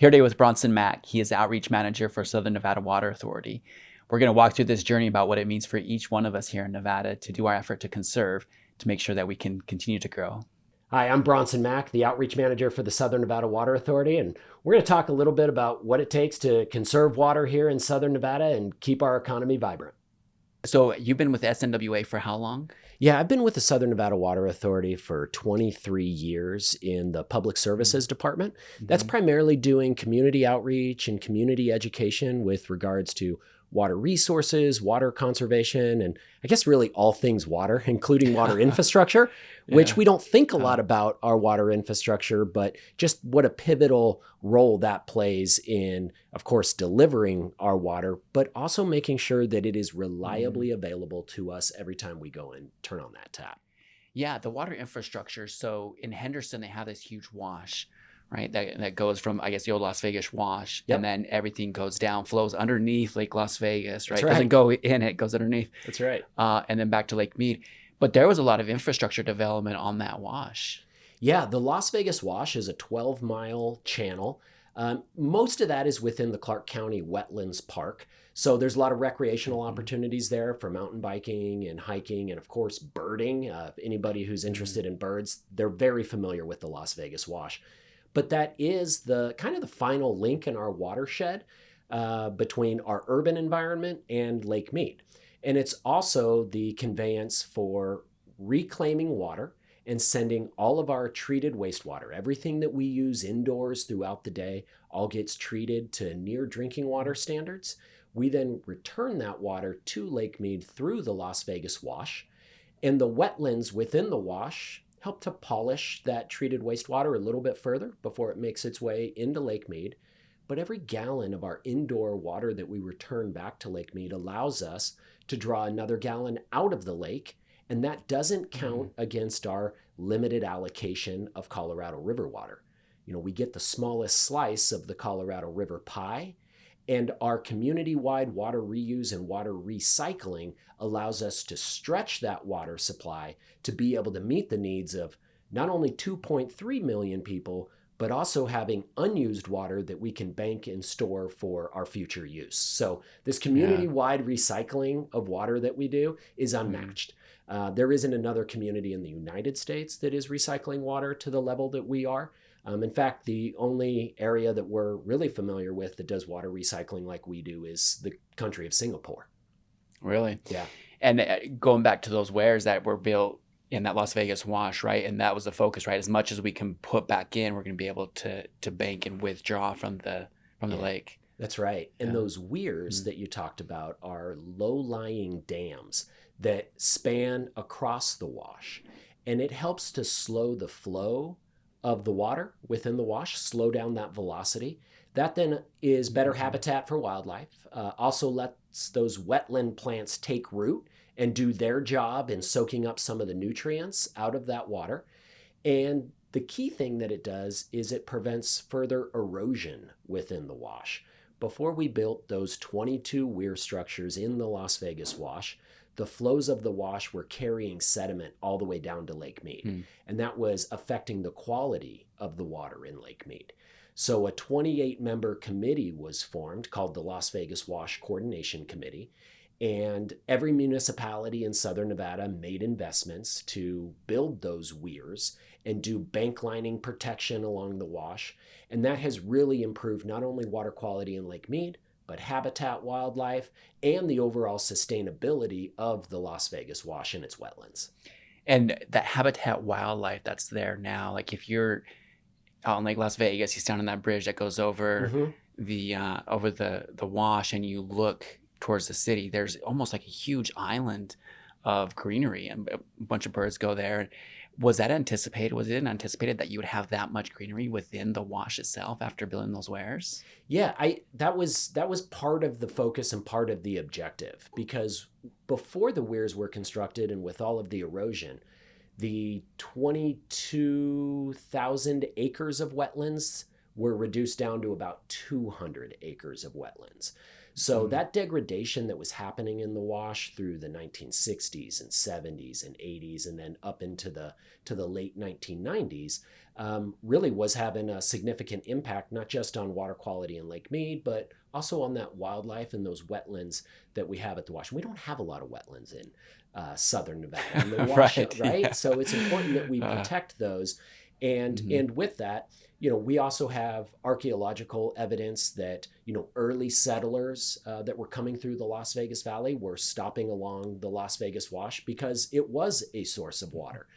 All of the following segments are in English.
Here today with Bronson Mack. He is the outreach manager for Southern Nevada Water Authority. We're going to walk through this journey about what it means for each one of us here in Nevada to do our effort to conserve, to make sure that we can continue to grow. Hi, I'm Bronson Mack, the outreach manager for the Southern Nevada Water Authority, and we're going to talk a little bit about what it takes to conserve water here in Southern Nevada and keep our economy vibrant. So you've been with SNWA for how long? Yeah, I've been with the Southern Nevada Water Authority for 23 years in the Public Services Department. That's primarily doing community outreach and community education with regards to water resources, water conservation, and I guess really all things water, including water infrastructure, which we don't think a lot about our water infrastructure, but just what a pivotal role that plays in, of course, delivering our water, but also making sure that it is reliably available to us every time we go and turn on that tap. Yeah, the water infrastructure. So in Henderson, they have this huge wash, right? That goes from, I guess, the old Las Vegas wash, and then everything goes down, flows underneath Lake Las Vegas, right? That's right. Doesn't go in it, goes underneath. That's right. And then back to Lake Mead. But there was a lot of infrastructure development on that wash. Yeah, the Las Vegas Wash is a 12-mile channel. Most of that is within the Clark County Wetlands Park. So there's a lot of recreational opportunities there for mountain biking and hiking and, of course, birding. Anybody who's interested in birds, they're very familiar with the Las Vegas Wash. But that is the kind of the final link in our watershed between our urban environment and Lake Mead. And it's also the conveyance for reclaiming water and sending all of our treated wastewater. Everything that we use indoors throughout the day all gets treated to near drinking water standards. We then return that water to Lake Mead through the Las Vegas Wash. And the wetlands within the wash help to polish that treated wastewater a little bit further before it makes its way into Lake Mead. But every gallon of our indoor water that we return back to Lake Mead allows us to draw another gallon out of the lake, and that doesn't count against our limited allocation of Colorado River water. You know, we get the smallest slice of the Colorado River pie, and our community-wide water reuse and water recycling allows us to stretch that water supply to be able to meet the needs of not only 2.3 million people, but also having unused water that we can bank and store for our future use. So this community-wide recycling of water that we do is unmatched. There isn't another community in the United States that is recycling water to the level that we are. In fact, the only area that we're really familiar with that does water recycling like we do is the country of Singapore. Really? Yeah. And going back to those wares that were built in that Las Vegas wash, right? And that was the focus, right? As much as we can put back in, we're going to be able to bank and withdraw from the lake. That's right. And those weirs that you talked about are low-lying dams that span across the wash. And it helps to slow the flow of the water within the wash, slow down that velocity. That then is better habitat for wildlife, also lets those wetland plants take root and do their job in soaking up some of the nutrients out of that water. And the key thing that it does is it prevents further erosion within the wash. Before we built those 22 weir structures in the Las Vegas Wash, the flows of the wash were carrying sediment all the way down to Lake Mead. And that was affecting the quality of the water in Lake Mead. So a 28-member committee was formed called the Las Vegas Wash Coordination Committee. And every municipality in Southern Nevada made investments to build those weirs and do bank lining protection along the wash. And that has really improved not only water quality in Lake Mead, but habitat, wildlife, and the overall sustainability of the Las Vegas Wash and its wetlands. And that habitat wildlife that's there now, like if you're out in Lake Las Vegas, you stand on that bridge that goes over the wash and you look towards the city, there's almost like a huge island of greenery and a bunch of birds go there. Was that anticipated? Was it anticipated that you would have that much greenery within the wash itself after building those weirs? Yeah, that was part of the focus and part of the objective, because before the weirs were constructed and with all of the erosion, the 22,000 acres of wetlands were reduced down to about 200 acres of wetlands. So that degradation that was happening in the wash through the 1960s and 70s and 80s and then up into the late 1990s really was having a significant impact, not just on water quality in Lake Mead, but also on that wildlife and those wetlands that we have at the wash. We don't have a lot of wetlands in southern Nevada and the wash, right? Yeah. So it's important that we protect those. And with that, we also have archaeological evidence that, early settlers that were coming through the Las Vegas Valley were stopping along the Las Vegas Wash because it was a source of water.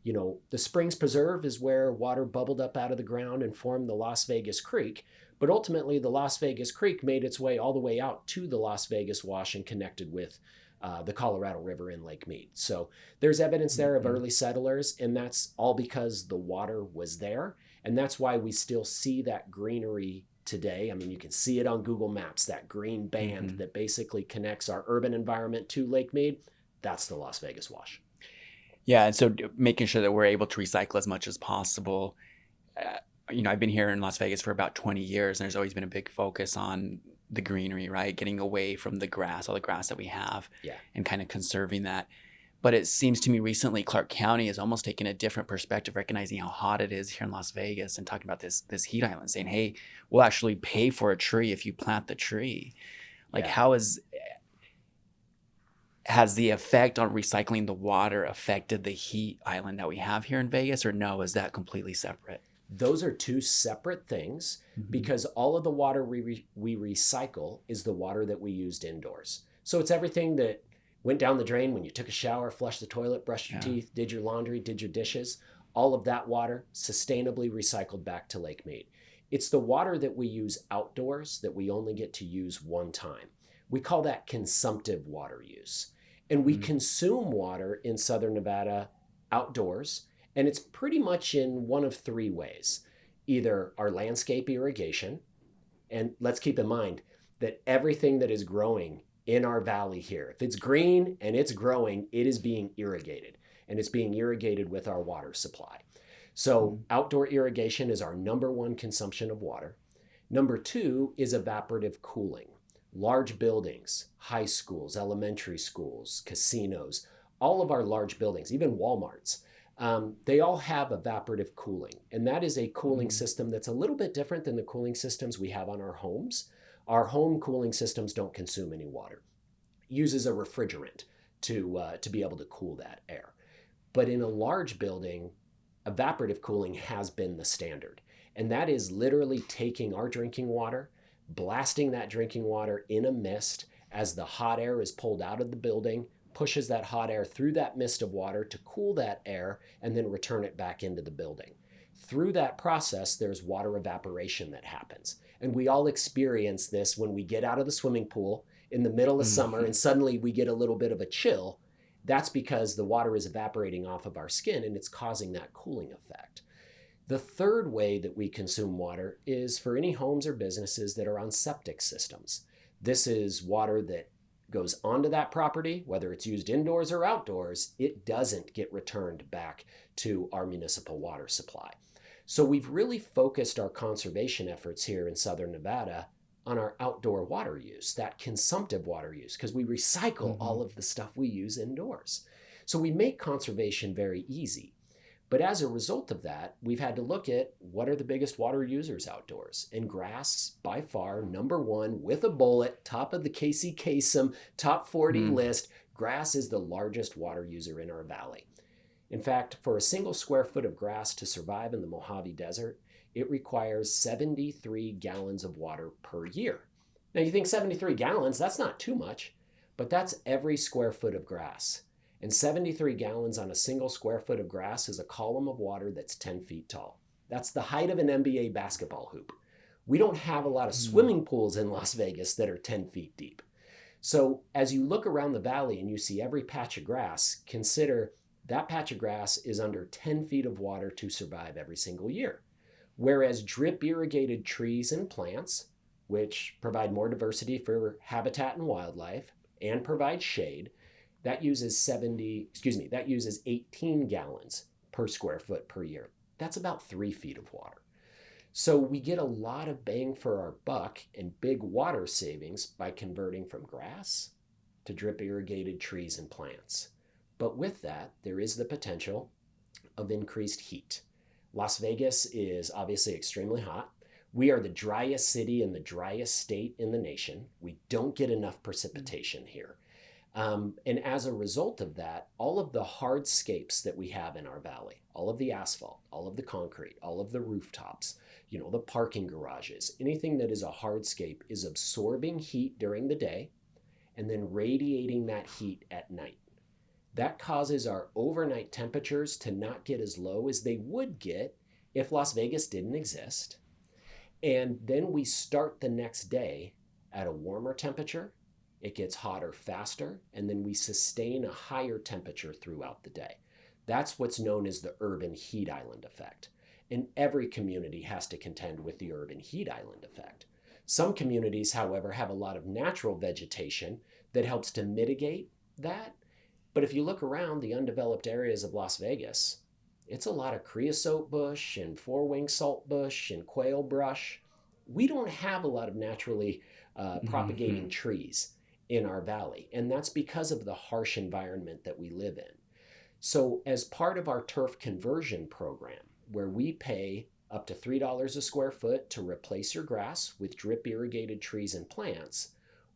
The Springs Preserve is where water bubbled up out of the ground and formed the Las Vegas Creek. But ultimately, the Las Vegas Creek made its way all the way out to the Las Vegas Wash and connected with the Colorado River in Lake Mead. So there's evidence there of early settlers, and that's all because the water was there. And that's why we still see that greenery today. I mean, you can see it on Google Maps, that green band that basically connects our urban environment to Lake Mead. That's the Las Vegas Wash. Yeah, and so making sure that we're able to recycle as much as possible. I've been here in Las Vegas for about 20 years, and there's always been a big focus on the greenery, right? Getting away from the grass, all the grass that we have, and kind of conserving that. But it seems to me recently Clark County has almost taken a different perspective, recognizing how hot it is here in Las Vegas and talking about this heat island, saying, hey, we'll actually pay for a tree if you plant the tree. How has the effect on recycling the water affected the heat island that we have here in Vegas, or no, is that completely separate? Those are two separate things because all of the water we recycle is the water that we used indoors. So it's everything that went down the drain when you took a shower, flushed the toilet, brushed your teeth, did your laundry, did your dishes. All of that water sustainably recycled back to Lake Mead. It's the water that we use outdoors that we only get to use one time. We call that consumptive water use. And we consume water in Southern Nevada outdoors. And it's pretty much in one of three ways. Either our landscape irrigation, and let's keep in mind that everything that is growing in our valley here, if it's green and it's growing, it is being irrigated. And it's being irrigated with our water supply. So outdoor irrigation is our number one consumption of water. Number two is evaporative cooling. Large buildings, high schools, elementary schools, casinos, all of our large buildings, even Walmarts, they all have evaporative cooling. And that is a cooling system that's a little bit different than the cooling systems we have on our homes. Our home cooling systems don't consume any water. It uses a refrigerant to be able to cool that air. But in a large building, evaporative cooling has been the standard. And that is literally taking our drinking water, blasting that drinking water in a mist as the hot air is pulled out of the building, pushes that hot air through that mist of water to cool that air, and then return it back into the building. Through that process, there's water evaporation that happens. And we all experience this when we get out of the swimming pool in the middle of summer and suddenly we get a little bit of a chill. That's because the water is evaporating off of our skin and it's causing that cooling effect. The third way that we consume water is for any homes or businesses that are on septic systems. This is water that goes onto that property, whether it's used indoors or outdoors, it doesn't get returned back to our municipal water supply. So we've really focused our conservation efforts here in Southern Nevada on our outdoor water use, that consumptive water use, because we recycle all of the stuff we use indoors. So we make conservation very easy. But as a result of that, we've had to look at what are the biggest water users outdoors. And grass, by far, number one, with a bullet, top of the Casey Kasem top 40 list, grass is the largest water user in our valley. In fact, for a single square foot of grass to survive in the Mojave Desert, it requires 73 gallons of water per year. Now you think 73 gallons, that's not too much, but that's every square foot of grass. And 73 gallons on a single square foot of grass is a column of water that's 10 feet tall. That's the height of an NBA basketball hoop. We don't have a lot of swimming pools in Las Vegas that are 10 feet deep. So as you look around the valley and you see every patch of grass, consider that patch of grass is under 10 feet of water to survive every single year. Whereas drip irrigated trees and plants, which provide more diversity for habitat and wildlife and provide shade, that uses 18 gallons per square foot per year. That's about 3 feet of water. So we get a lot of bang for our buck and big water savings by converting from grass to drip irrigated trees and plants. But with that, there is the potential of increased heat. Las Vegas is obviously extremely hot. We are the driest city and the driest state in the nation. We don't get enough precipitation here. And as a result of that, all of the hardscapes that we have in our valley, all of the asphalt, all of the concrete, all of the rooftops, the parking garages, anything that is a hardscape is absorbing heat during the day and then radiating that heat at night. That causes our overnight temperatures to not get as low as they would get if Las Vegas didn't exist. And then we start the next day at a warmer temperature. It gets hotter faster, and then we sustain a higher temperature throughout the day. That's what's known as the urban heat island effect. And every community has to contend with the urban heat island effect. Some communities, however, have a lot of natural vegetation that helps to mitigate that. But if you look around the undeveloped areas of Las Vegas, it's a lot of creosote bush and four-wing saltbush and quail brush. We don't have a lot of naturally propagating trees in our valley, and that's because of the harsh environment that we live in. So as part of our turf conversion program, where we pay up to $3 a square foot to replace your grass with drip irrigated trees and plants,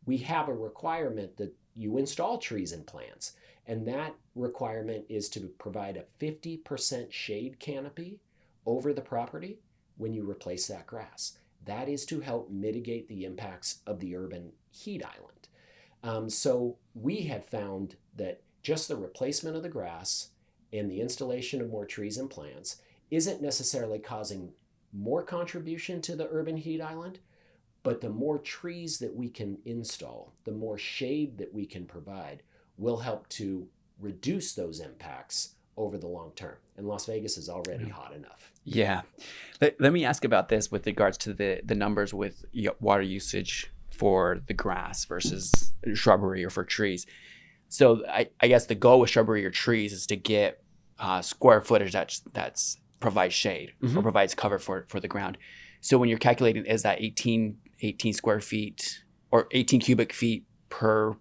we have a requirement that you install trees and plants. And that requirement is to provide a 50% shade canopy over the property when you replace that grass. That is to help mitigate the impacts of the urban heat island. So we have found that just the replacement of the grass and the installation of more trees and plants isn't necessarily causing more contribution to the urban heat island, but the more trees that we can install, the more shade that we can provide, will help to reduce those impacts over the long term. And Las Vegas is already hot enough. Yeah. Let me ask about this with regards to the numbers with water usage for the grass versus shrubbery or for trees. So I guess the goal with shrubbery or trees is to get square footage that's provides shade or provides cover for the ground. So when you're calculating, is that 18 square feet or 18 cubic feet per?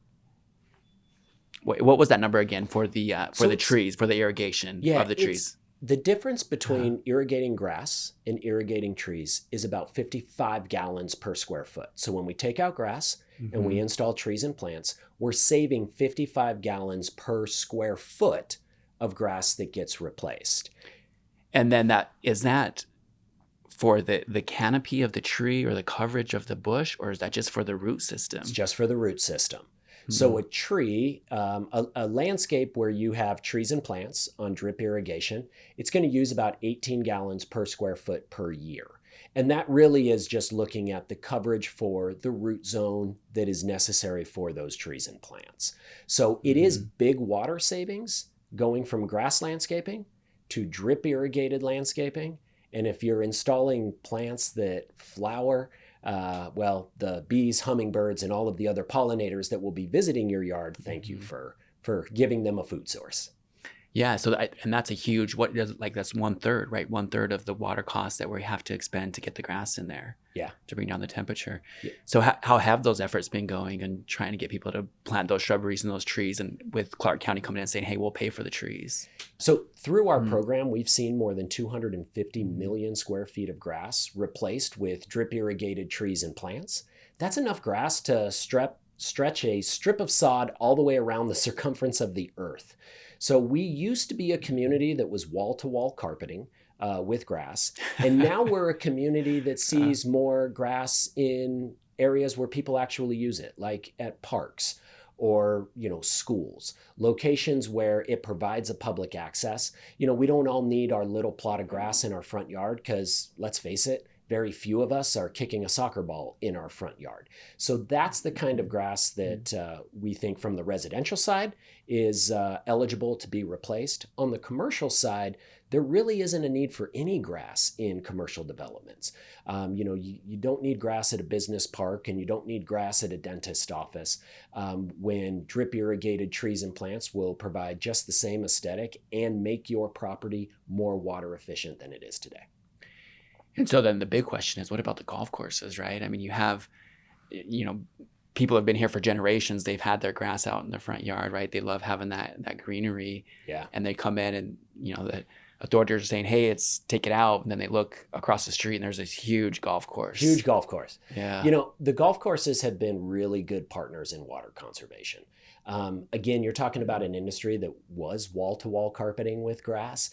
What was that number again for the trees, for the irrigation of the trees? The difference between irrigating grass and irrigating trees is about 55 gallons per square foot. So when we take out grass and we install trees and plants, we're saving 55 gallons per square foot of grass that gets replaced. And then that for the canopy of the tree or the coverage of the bush, or is that just for the root system? It's just for the root system. So a tree, a landscape where you have trees and plants on drip irrigation, it's going to use about 18 gallons per square foot per year. And that really is just looking at the coverage for the root zone that is necessary for those trees and plants. So it is big water savings going from grass landscaping to drip irrigated landscaping. And if you're installing plants that flower, the bees, hummingbirds, and all of the other pollinators that will be visiting your yard, thank you for giving them a food source. Yeah, so and that's a huge, that's 1/3, right? 1/3 of the water costs that we have to expend to get the grass in there. Yeah. To bring down the temperature. Yeah. So how have those efforts been going and trying to get people to plant those shrubberies and those trees, and with Clark County coming in and saying, hey, we'll pay for the trees? So through our program, we've seen more than 250 million square feet of grass replaced with drip irrigated trees and plants. That's enough grass to stretch a strip of sod all the way around the circumference of the earth. So we used to be a community that was wall-to-wall carpeting with grass. And now we're a community that sees more grass in areas where people actually use it, like at parks or, schools, locations where it provides a public access. We don't all need our little plot of grass in our front yard because, let's face it, very few of us are kicking a soccer ball in our front yard. So that's the kind of grass that we think from the residential side is eligible to be replaced. On the commercial side, there really isn't a need for any grass in commercial developments. You don't need grass at a business park, and you don't need grass at a dentist office when drip irrigated trees and plants will provide just the same aesthetic and make your property more water efficient than it is today. And so then the big question is, what about the golf courses, right? I mean, you have, you know, people have been here for generations. They've had their grass out in their front yard, right? They love having that greenery. Yeah. And they come in and, the authorities are saying, hey, take it out. And then they look across the street and there's this huge golf course. Huge golf course. Yeah. The golf courses have been really good partners in water conservation. Again, you're talking about an industry that was wall-to-wall carpeting with grass,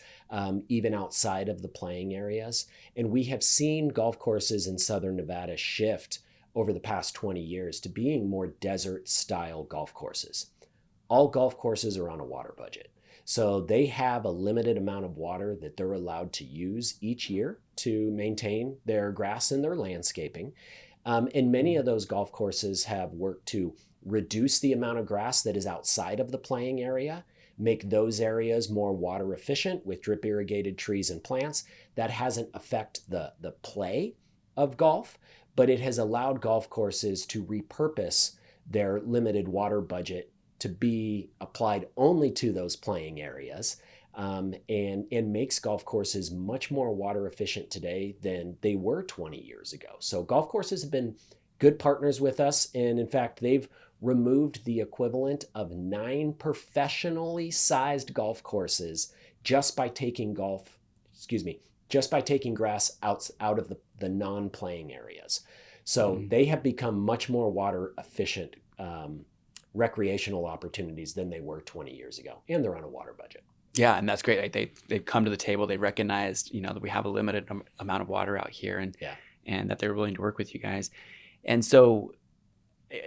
even outside of the playing areas. And we have seen golf courses in Southern Nevada shift over the past 20 years to being more desert-style golf courses. All golf courses are on a water budget. So they have a limited amount of water that they're allowed to use each year to maintain their grass and their landscaping. And many of those golf courses have worked to reduce the amount of grass that is outside of the playing area, make those areas more water efficient with drip irrigated trees and plants. That hasn't affected the play of golf, but it has allowed golf courses to repurpose their limited water budget to be applied only to those playing areas, and makes golf courses much more water efficient today than they were 20 years ago. So golf courses have been good partners with us, and in fact, they've removed the equivalent of 9 professionally sized golf courses just by taking grass out of the non-playing areas. So they have become much more water efficient recreational opportunities than they were 20 years ago, and they're on a water budget. Yeah, and that's great. Like they've come to the table. They recognized, that we have a limited amount of water out here, and that they're willing to work with you guys. And so,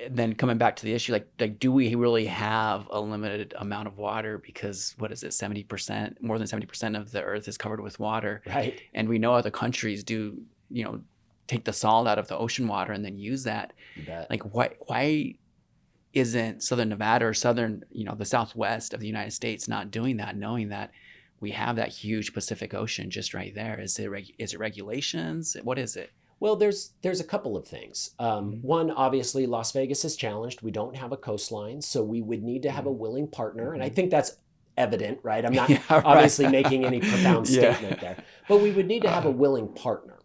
then coming back to the issue, like, do we really have a limited amount of water? Because what is it, 70%, more than 70% of the earth is covered with water, right? And we know other countries do, take the salt out of the ocean water and then use that. You bet. Like, why isn't Southern Nevada or the Southwest of the United States not doing that, knowing that we have that huge Pacific Ocean just right there? Is it regulations? What is it? Well, there's a couple of things. One, obviously, Las Vegas is challenged. We don't have a coastline, so we would need to have a willing partner. And I think that's evident, right? I'm not obviously making any profound statement there, but we would need to have a willing partner.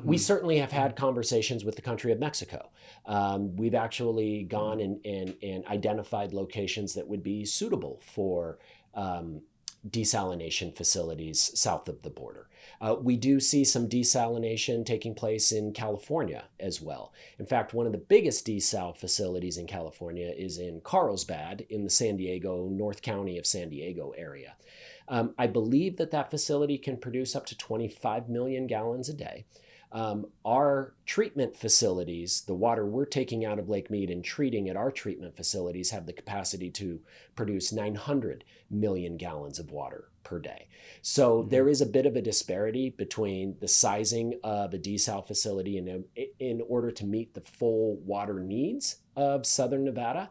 We certainly have had conversations with the country of Mexico. We've actually gone and identified locations that would be suitable for desalination facilities south of the border. We do see some desalination taking place in California as well. In fact, one of the biggest desal facilities in California is in Carlsbad in the North County of San Diego area. I believe that facility can produce up to 25 million gallons a day. Our treatment facilities, the water we're taking out of Lake Mead and treating at our treatment facilities, have the capacity to produce 900 million gallons of water per day. So there is a bit of a disparity between the sizing of a desal facility in order to meet the full water needs of Southern Nevada.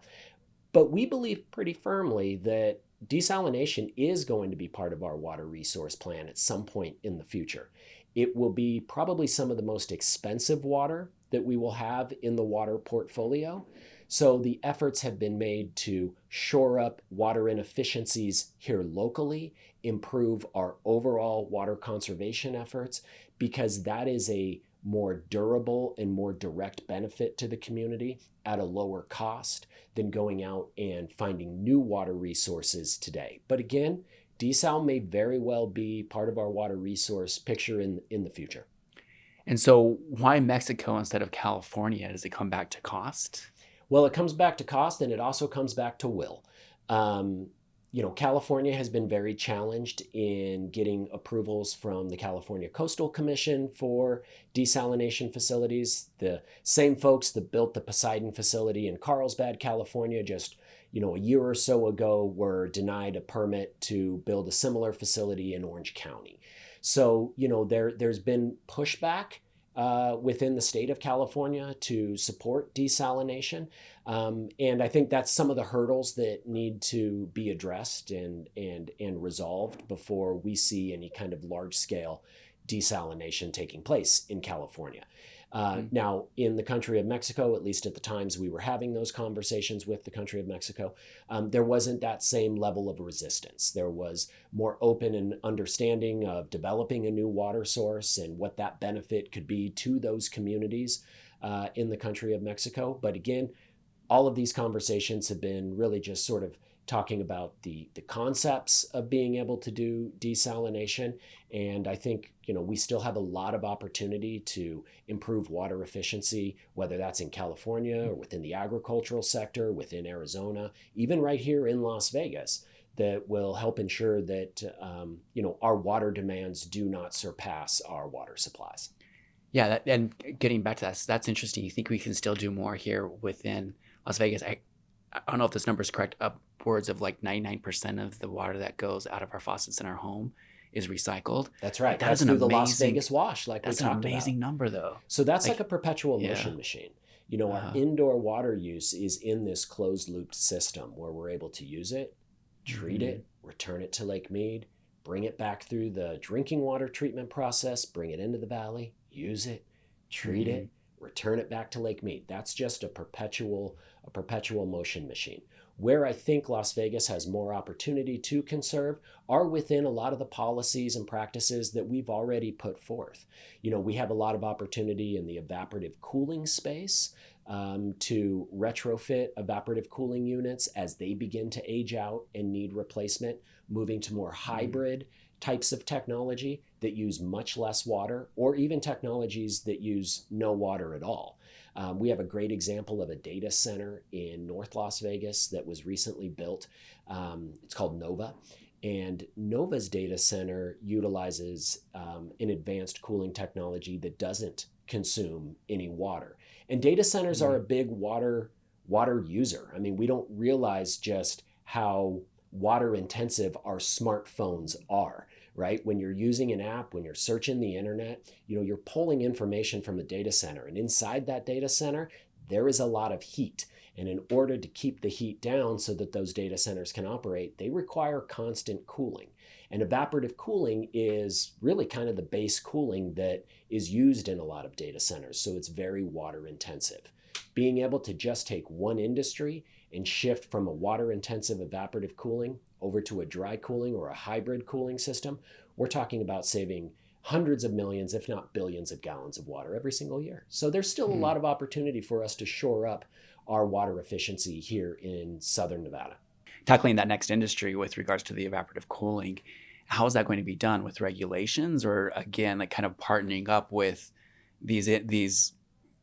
But we believe pretty firmly that desalination is going to be part of our water resource plan at some point in the future. It will be probably some of the most expensive water that we will have in the water portfolio. So the efforts have been made to shore up water inefficiencies here locally, improve our overall water conservation efforts, because that is a more durable and more direct benefit to the community at a lower cost than going out and finding new water resources today. But again, desal may very well be part of our water resource picture in the future. And so why Mexico instead of California? Does it come back to cost? Well, it comes back to cost, and it also comes back to will. California has been very challenged in getting approvals from the California Coastal Commission for desalination facilities. The same folks that built the Poseidon facility in Carlsbad, California, just a year or so ago were denied a permit to build a similar facility in Orange County. So, there's been pushback within the state of California to support desalination. And I think that's some of the hurdles that need to be addressed and resolved before we see any kind of large scale desalination taking place in California. Now, in the country of Mexico, at least at the times we were having those conversations with the country of Mexico, there wasn't that same level of resistance. There was more open and understanding of developing a new water source and what that benefit could be to those communities in the country of Mexico. But again, all of these conversations have been really just sort of talking about the concepts of being able to do desalination. And I think, we still have a lot of opportunity to improve water efficiency, whether that's in California or within the agricultural sector, within Arizona, even right here in Las Vegas, that will help ensure that, our water demands do not surpass our water supplies. Yeah, and getting back to that, that's interesting. You think we can still do more here within Las Vegas? I don't know if this number is correct. Upwards of like 99% of the water that goes out of our faucets in our home is recycled. That's right. That's through the Las Vegas wash, like we talked about. That's an amazing number, though. So that's like a perpetual motion machine. Our indoor water use is in this closed loop system where we're able to use it, treat it, return it to Lake Mead, bring it back through the drinking water treatment process, bring it into the valley, use it, treat it, return it back to Lake Mead. That's just a perpetual motion machine. Where I think Las Vegas has more opportunity to conserve are within a lot of the policies and practices that we've already put forth. We have a lot of opportunity in the evaporative cooling space to retrofit evaporative cooling units as they begin to age out and need replacement, moving to more hybrid types of technology that use much less water, or even technologies that use no water at all. We have a great example of a data center in North Las Vegas that was recently built. It's called Nova. And Nova's data center utilizes an advanced cooling technology that doesn't consume any water. And data centers are a big water user. I mean, we don't realize just how water intensive our smartphones are, right? When you're using an app, when you're searching the internet, you're pulling information from a data center. And inside that data center, there is a lot of heat. And in order to keep the heat down so that those data centers can operate, they require constant cooling. And evaporative cooling is really kind of the base cooling that is used in a lot of data centers. So it's very water intensive. Being able to just take one industry and shift from a water-intensive evaporative cooling over to a dry cooling or a hybrid cooling system, we're talking about saving hundreds of millions, if not billions of gallons of water every single year. So there's still a lot of opportunity for us to shore up our water efficiency here in Southern Nevada. Tackling that next industry with regards to the evaporative cooling, how is that going to be done? With regulations, or again, like kind of partnering up with these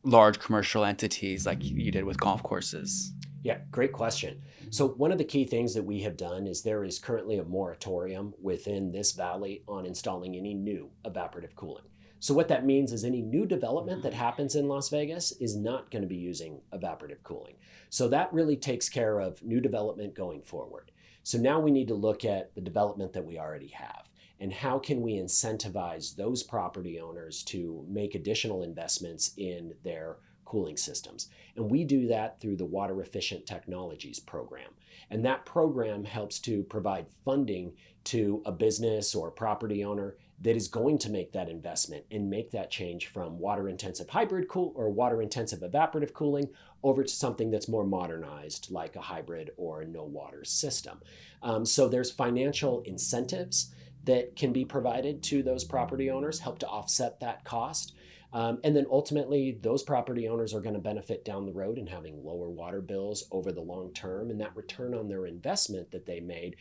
large commercial entities like you did with golf courses? Yeah, great question. So one of the key things that we have done is there is currently a moratorium within this valley on installing any new evaporative cooling. So what that means is any new development that happens in Las Vegas is not going to be using evaporative cooling. So that really takes care of new development going forward. So now we need to look at the development that we already have and how can we incentivize those property owners to make additional investments in their cooling systems. And we do that through the Water Efficient Technologies program. And that program helps to provide funding to a business or a property owner that is going to make that investment and make that change from water-intensive hybrid cool or water-intensive evaporative cooling over to something that's more modernized, like a hybrid or a no-water system. So there's financial incentives that can be provided to those property owners, help to offset that cost. And then ultimately, those property owners are going to benefit down the road in having lower water bills over the long term, and that return on their investment that they made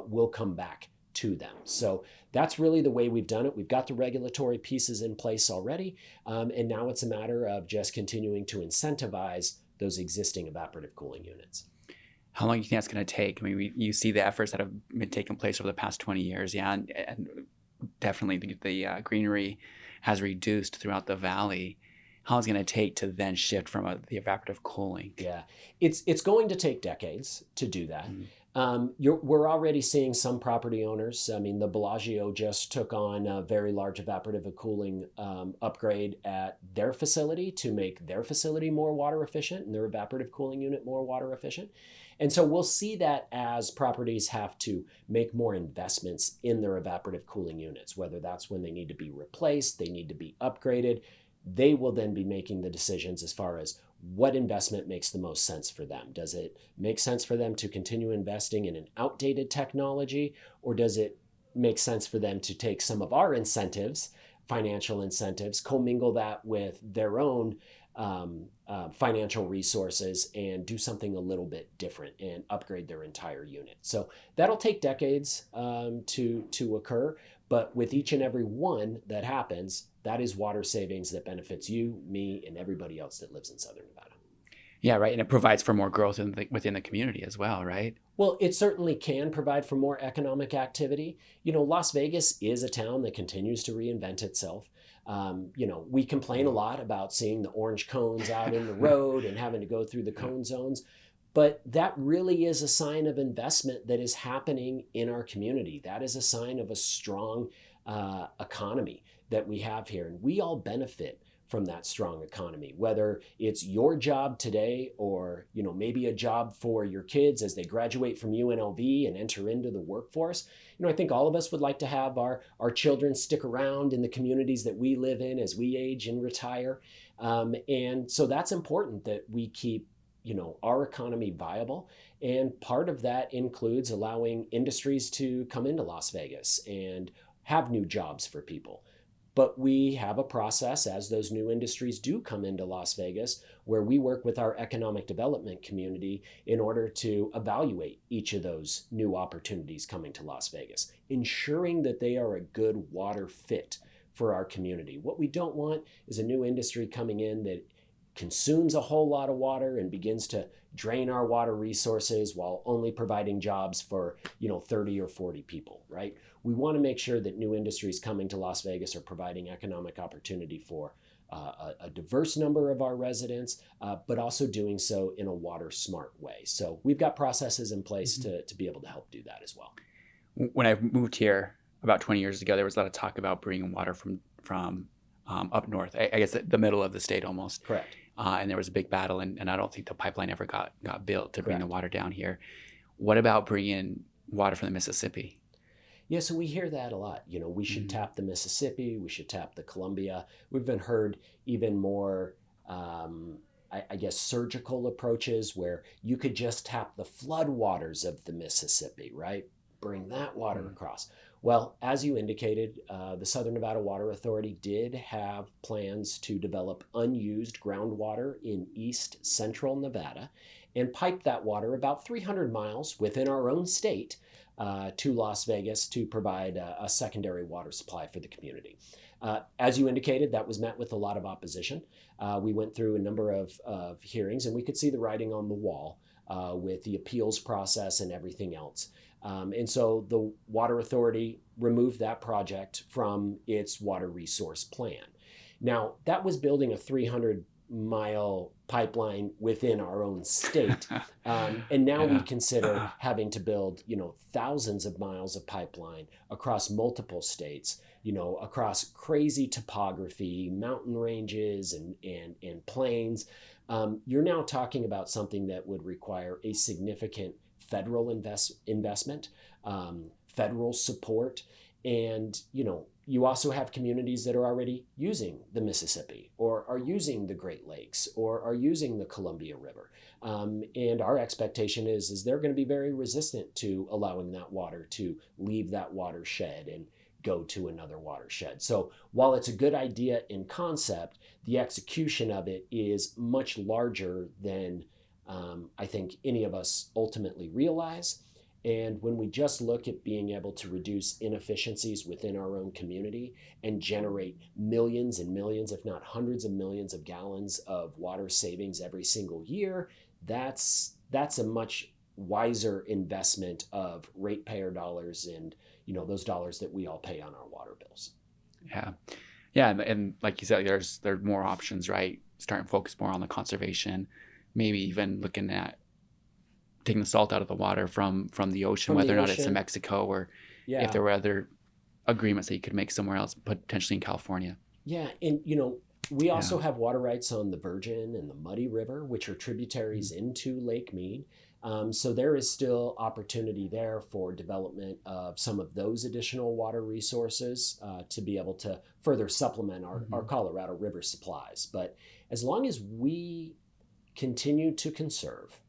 will come back to them. So that's really the way we've done it. We've got the regulatory pieces in place already, and now it's a matter of just continuing to incentivize those existing evaporative cooling units. How long do you think that's going to take? I mean, you see the efforts that have been taking place over the past 20 years, and definitely the greenery has reduced throughout the valley. How is it going to take to then shift from the evaporative cooling? Yeah, it's going to take decades to do that. We're already seeing some property owners. I mean, the Bellagio just took on a very large evaporative cooling upgrade at their facility to make their facility more water efficient and their evaporative cooling unit more water efficient. And so we'll see that as properties have to make more investments in their evaporative cooling units, whether that's when they need to be replaced, they need to be upgraded. they will then be making the decisions as far as what investment makes the most sense for them. Does it make sense for them to continue investing in an outdated technology, or does it make sense for them to take some of our incentives, financial incentives, commingle that with their own financial resources and do something a little bit different and upgrade their entire unit? So that'll take decades to occur, but with each and every one that happens, that is water savings that benefits you, me, and everybody else that lives in Southern Nevada. Yeah, right. And it provides for more growth within the community as well, right? Well, it certainly can provide for more economic activity. Las Vegas is a town that continues to reinvent itself. We complain a lot about seeing the orange cones out in the road and having to go through the cone zones. But that really is a sign of investment that is happening in our community. That is a sign of a strong economy that we have here. And we all benefit from that strong economy, whether it's your job today or maybe a job for your kids as they graduate from UNLV and enter into the workforce. I think all of us would like to have our children stick around in the communities that we live in as we age and retire. And so that's important that we keep our economy viable. And part of that includes allowing industries to come into Las Vegas and have new jobs for people. But we have a process as those new industries do come into Las Vegas where we work with our economic development community in order to evaluate each of those new opportunities coming to Las Vegas, ensuring that they are a good water fit for our community. What we don't want is a new industry coming in that consumes a whole lot of water and begins to drain our water resources while only providing jobs for 30 or 40 people, right? We want to make sure that new industries coming to Las Vegas are providing economic opportunity for a diverse number of our residents, but also doing so in a water smart way. So we've got processes in place to be able to help do that as well. When I moved here about 20 years ago, there was a lot of talk about bringing water from up north, I guess the middle of the state almost. Correct. And there was a big battle, and I don't think the pipeline ever got built to bring Correct. the water down here. What about bringing water from the Mississippi? Yeah, so we hear that a lot. We should tap the Mississippi, we should tap the Columbia. We've been heard even more, I guess, surgical approaches where you could just tap the floodwaters of the Mississippi, right? Bring that water across. Well, as you indicated, the Southern Nevada Water Authority did have plans to develop unused groundwater in east central Nevada and pipe that water about 300 miles within our own state to Las Vegas to provide a secondary water supply for the community. As you indicated, that was met with a lot of opposition. We went through a number of hearings, and we could see the writing on the wall with the appeals process and everything else. And so the Water Authority removed that project from its water resource plan. Now, that was building a 300-mile pipeline within our own state. And now we consider having to build, thousands of miles of pipeline across multiple states, across crazy topography, mountain ranges and plains. You're now talking about something that would require a significant federal investment, federal support. And, you also have communities that are already using the Mississippi or are using the Great Lakes or are using the Columbia River. And our expectation is they're going to be very resistant to allowing that water to leave that watershed and go to another watershed. So while it's a good idea in concept, the execution of it is much larger than I think any of us ultimately realize. And when we just look at being able to reduce inefficiencies within our own community and generate millions and millions, if not hundreds of millions of gallons of water savings every single year, that's a much wiser investment of ratepayer dollars and those dollars that we all pay on our water bills. Yeah, and like you said, there's more options, right? Starting to focus more on the conservation, maybe even looking at taking the salt out of the water from the ocean, whether or not it's in Mexico or if there were other agreements that you could make somewhere else, potentially in California. Yeah, and we also have water rights on the Virgin and the Muddy River, which are tributaries into Lake Mead. So there is still opportunity there for development of some of those additional water resources to be able to further supplement our Colorado River supplies. But as long as we continue to conserve,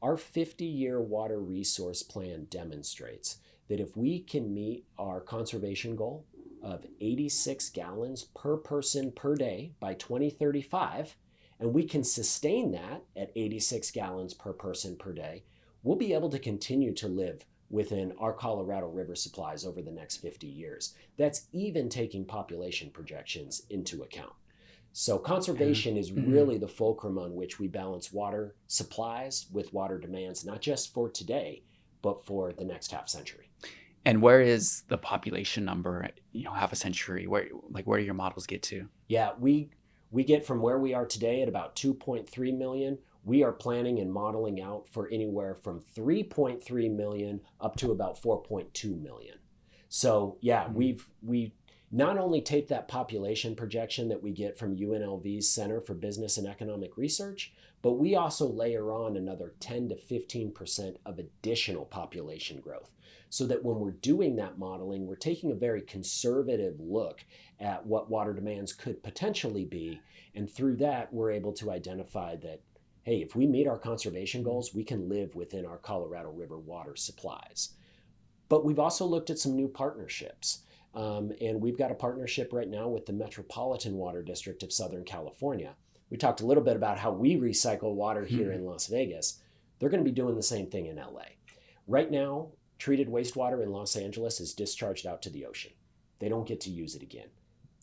our 50-year water resource plan demonstrates that if we can meet our conservation goal of 86 gallons per person per day by 2035, and we can sustain that at 86 gallons per person per day, we'll be able to continue to live within our Colorado River supplies over the next 50 years. That's even taking population projections into account. So conservation is really the fulcrum on which we balance water supplies with water demands, not just for today, but for the next half century. And where is the population number, half a century? Where do your models get to? Yeah, we get from where we are today at about 2.3 million. We are planning and modeling out for anywhere from 3.3 million up to about 4.2 million. So yeah, we not only take that population projection that we get from UNLV's Center for Business and Economic Research, but we also layer on another 10 to 15% of additional population growth. So that when we're doing that modeling, we're taking a very conservative look at what water demands could potentially be. And through that, we're able to identify that, hey, if we meet our conservation goals, we can live within our Colorado River water supplies. But we've also looked at some new partnerships. And we've got a partnership right now with the Metropolitan Water District of Southern California. We talked a little bit about how we recycle water here in Las Vegas. They're going to be doing the same thing in LA. Right now, treated wastewater in Los Angeles is discharged out to the ocean. They don't get to use it again.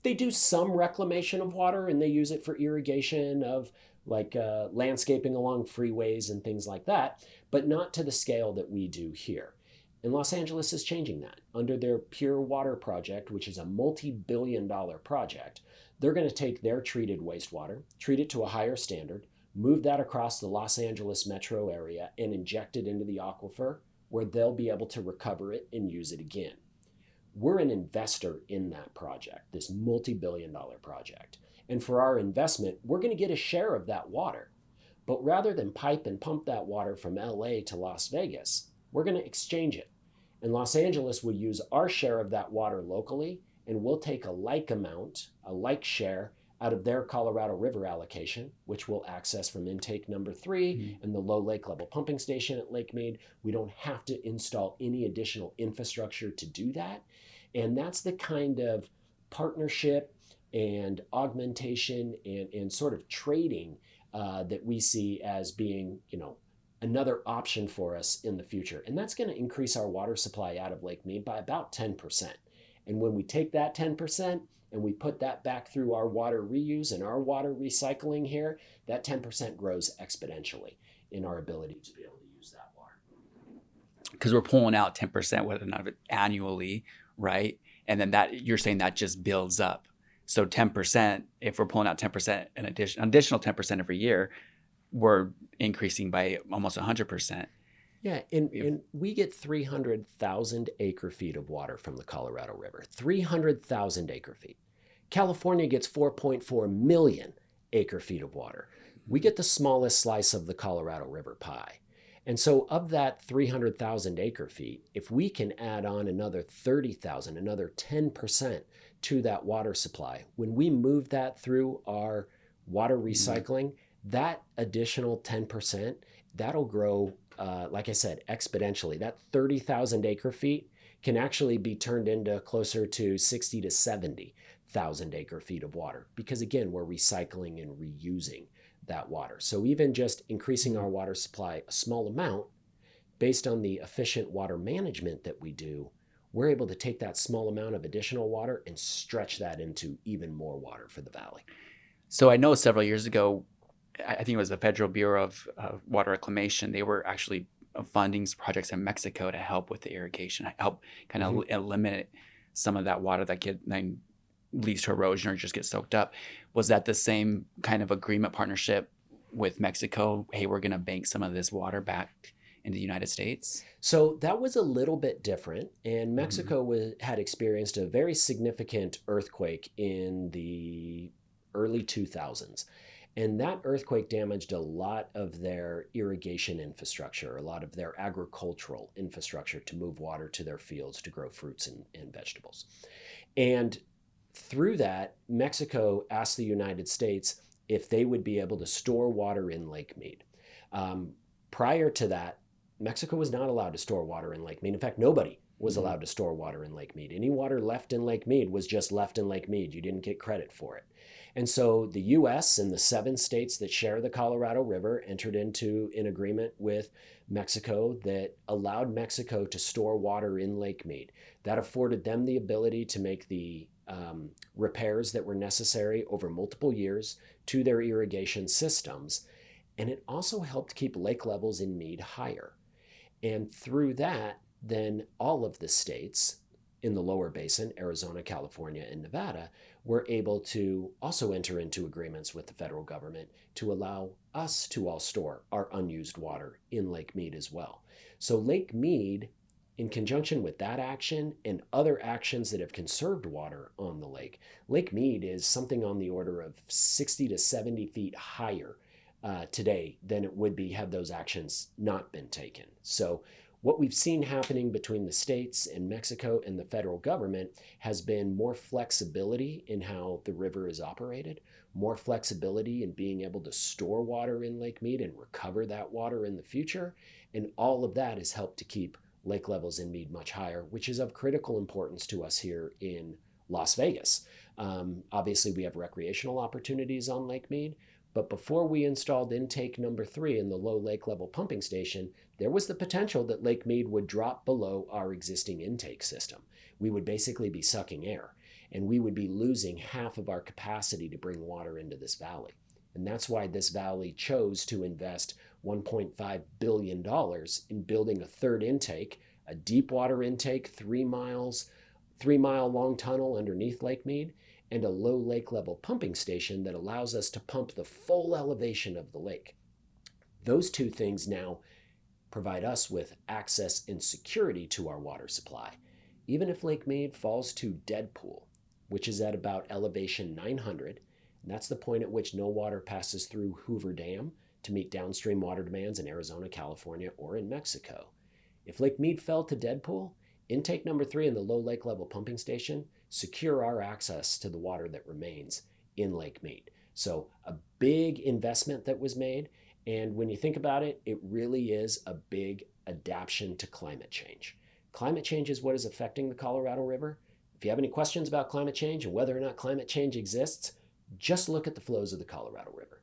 They do some reclamation of water, and they use it for irrigation of landscaping along freeways and things like that, but not to the scale that we do here. And Los Angeles is changing that. Under their Pure Water project, which is a multi-billion-dollar project, they're going to take their treated wastewater, treat it to a higher standard, move that across the Los Angeles metro area, and inject it into the aquifer, where they'll be able to recover it and use it again. We're an investor in that project, this multi-billion-dollar project. And for our investment, we're going to get a share of that water. But rather than pipe and pump that water from LA to Las Vegas, we're going to exchange it. And Los Angeles will use our share of that water locally, and we'll take a like amount, a like share, out of their Colorado River allocation, which we'll access from intake number 3 and the low lake level pumping station at Lake Mead. We don't have to install any additional infrastructure to do that. And that's the kind of partnership and augmentation and sort of trading that we see as being, another option for us in the future. And that's going to increase our water supply out of Lake Mead by about 10%. And when we take that 10% and we put that back through our water reuse and our water recycling here, that 10% grows exponentially in our ability to be able to use that water. Because we're pulling out 10%, whether or not annually, right? And then that you're saying that just builds up. So 10%, if we're pulling out 10%, an additional 10% every year, we're increasing by almost 100%. Yeah, and we get 300,000 acre feet of water from the Colorado River. 300,000 acre feet. California gets 4.4 million acre feet of water. We get the smallest slice of the Colorado River pie. And so of that 300,000 acre feet, if we can add on another 30,000, another 10% to that water supply, when we move that through our water recycling, that additional 10%, that'll grow, like I said, exponentially. That 30,000 acre feet can actually be turned into closer to 60 to 70,000 acre feet of water. Because again, we're recycling and reusing that water. So even just increasing our water supply a small amount, based on the efficient water management that we do, we're able to take that small amount of additional water and stretch that into even more water for the valley. So I know several years ago, I think it was the Federal Bureau of Water Reclamation, they were actually funding projects in Mexico to help with the irrigation, help kind of eliminate some of that water that leads to erosion or just gets soaked up. Was that the same kind of agreement partnership with Mexico? Hey, we're going to bank some of this water back in the United States? So that was a little bit different. And Mexico had experienced a very significant earthquake in the early 2000s. And that earthquake damaged a lot of their irrigation infrastructure, a lot of their agricultural infrastructure to move water to their fields to grow fruits and vegetables. And through that, Mexico asked the United States if they would be able to store water in Lake Mead. Prior to that, Mexico was not allowed to store water in Lake Mead. In fact, nobody was allowed to store water in Lake Mead. Any water left in Lake Mead was just left in Lake Mead. You didn't get credit for it. And so the US and the 7 states that share the Colorado River entered into an agreement with Mexico that allowed Mexico to store water in Lake Mead. That afforded them the ability to make the repairs that were necessary over multiple years to their irrigation systems. And it also helped keep lake levels in Mead higher. And through that, then all of the states in the lower basin, Arizona, California, and Nevada, were able to also enter into agreements with the federal government to allow us to all store our unused water in Lake Mead as well. So Lake Mead, in conjunction with that action and other actions that have conserved water on the lake, Lake Mead is something on the order of 60 to 70 feet higher today than it would be had those actions not been taken. So what we've seen happening between the states and Mexico and the federal government has been more flexibility in how the river is operated, more flexibility in being able to store water in Lake Mead and recover that water in the future. And all of that has helped to keep lake levels in Mead much higher, which is of critical importance to us here in Las Vegas. Obviously, we have recreational opportunities on Lake Mead, but before we installed intake number 3 in the low lake level pumping station, there was the potential that Lake Mead would drop below our existing intake system. We would basically be sucking air, and we would be losing half of our capacity to bring water into this valley. And that's why this valley chose to invest $1.5 billion in building a third intake, a deep water intake, 3-mile long tunnel underneath Lake Mead, and a low lake level pumping station that allows us to pump the full elevation of the lake. Those two things now provide us with access and security to our water supply. Even if Lake Mead falls to dead pool, which is at about elevation 900, and that's the point at which no water passes through Hoover Dam to meet downstream water demands in Arizona, California, or in Mexico. If Lake Mead fell to dead pool, intake number 3 in the low lake level pumping station secure our access to the water that remains in Lake Mead. So a big investment that was made. And when you think about it, it really is a big adaptation to climate change. Climate change is what is affecting the Colorado River. If you have any questions about climate change and whether or not climate change exists, just look at the flows of the Colorado River.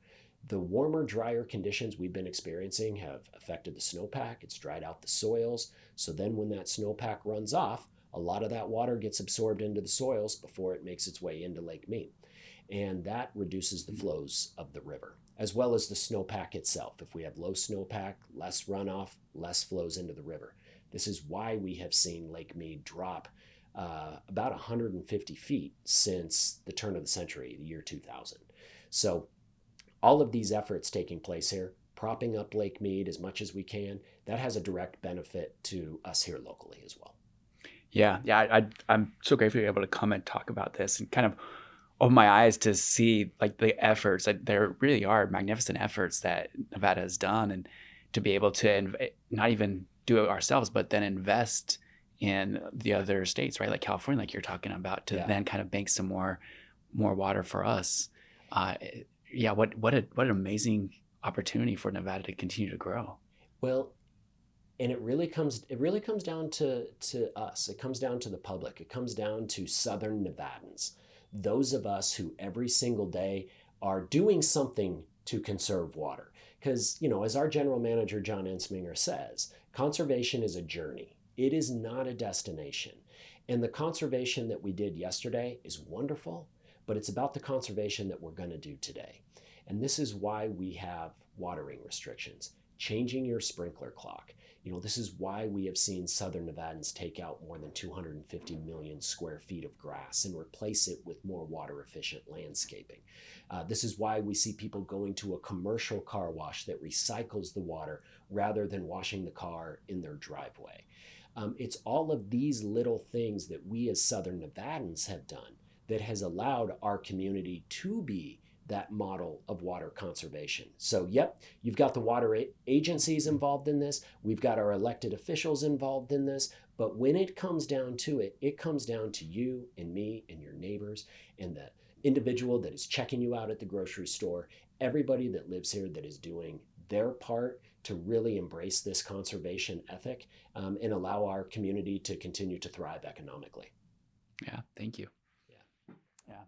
The warmer, drier conditions we've been experiencing have affected the snowpack. It's dried out the soils. So then when that snowpack runs off, a lot of that water gets absorbed into the soils before it makes its way into Lake Mead. And that reduces the flows of the river, as well as the snowpack itself. If we have low snowpack, less runoff, less flows into the river. This is why we have seen Lake Mead drop about 150 feet since the turn of the century, the year 2000. So all of these efforts taking place here, propping up Lake Mead as much as we can, that has a direct benefit to us here locally as well. Yeah. I'm so grateful to be able to come and talk about this and kind of open my eyes to see like the efforts that there really are magnificent efforts that Nevada has done, and to be able to not even do it ourselves, but then invest in the other states, right? Like California, like you're talking about, to then kind of bank some more water for us. What an amazing opportunity for Nevada to continue to grow. Well, and it really comes down to us. It comes down to the public. It comes down to Southern Nevadans, those of us who every single day are doing something to conserve water. Because, as our general manager, John Ensminger, says, conservation is a journey. It is not a destination. And the conservation that we did yesterday is wonderful, but it's about the conservation that we're going to do today. And this is why we have watering restrictions, changing your sprinkler clock. This is why we have seen Southern Nevadans take out more than 250 million square feet of grass and replace it with more water efficient landscaping. This is why we see people going to a commercial car wash that recycles the water rather than washing the car in their driveway. It's all of these little things that we as Southern Nevadans have done that has allowed our community to be that model of water conservation. So, yep, you've got the water agencies involved in this. We've got our elected officials involved in this. But when it comes down to it, it comes down to you and me and your neighbors and the individual that is checking you out at the grocery store, everybody that lives here that is doing their part to really embrace this conservation ethic and allow our community to continue to thrive economically. Yeah, thank you. Yeah. Yeah.